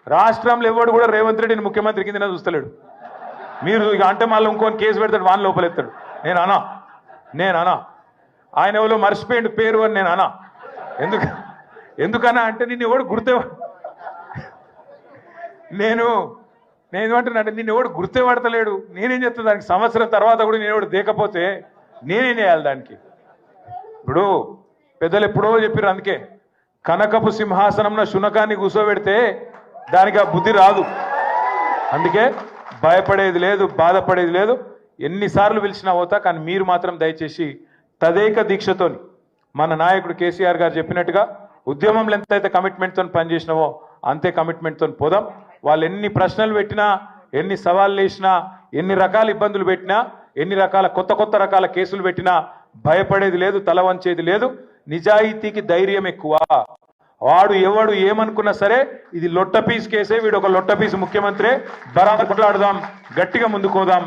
రాష్ట్రంలో ఎవడు కూడా రేవంత్ రెడ్డిని ముఖ్యమంత్రి కింద చూస్తలేడు. మీరు ఇక అంటే మళ్ళీ ఇంకొని కేసు పెడతాడు, వాని లోపలెత్తాడు. నేను అనా ఆయన ఎవరో మర్చిపోయిండు పేరు అని నేను అనా. ఎందుకన్నా అంటే నిన్ను ఎవడు నేను ఏమంటున్నా అంటే నిన్ను ఎవడు గుర్తుపడతలేడు. నేనేం చెప్తాను దానికి? సంవత్సరం తర్వాత కూడా నేను ఎవడు దేకపోతే నేనేం చేయాలి దానికి? ఇప్పుడు పెద్దలు ఎప్పుడో చెప్పారు, అందుకే కనకపు సింహాసనంలో శునకాన్ని కూర్చోబెడితే దానికి ఆ బుద్ధి రాదు. అందుకే భయపడేది లేదు, బాధపడేది లేదు. ఎన్నిసార్లు పిలిచినా పోతా, కానీ మీరు మాత్రం దయచేసి తదేక దీక్షతోని మన నాయకుడు కేసీఆర్ గారు చెప్పినట్టుగా ఉద్యమంలో ఎంతైతే కమిట్మెంట్తో పనిచేసినావో అంతే కమిట్మెంట్తో పోదాం. వాళ్ళు ఎన్ని ప్రశ్నలు పెట్టినా, ఎన్ని సవాళ్ళు వేసినా, ఎన్ని రకాల ఇబ్బందులు పెట్టినా, ఎన్ని రకాల కొత్త రకాల కేసులు పెట్టినా భయపడేది లేదు, తల వంచేది లేదు. నిజాయితీకి ధైర్యం ఎక్కువ. వాడు ఎవడు ఏమనుకున్నా సరే ఇది లొట్ట పీస్ కేసే, వీడు ఒక లొట్ట పీస్ ముఖ్యమంత్రి. బరాబర్ కొట్లాడదాం, గట్టిగా ముందుకోదాం.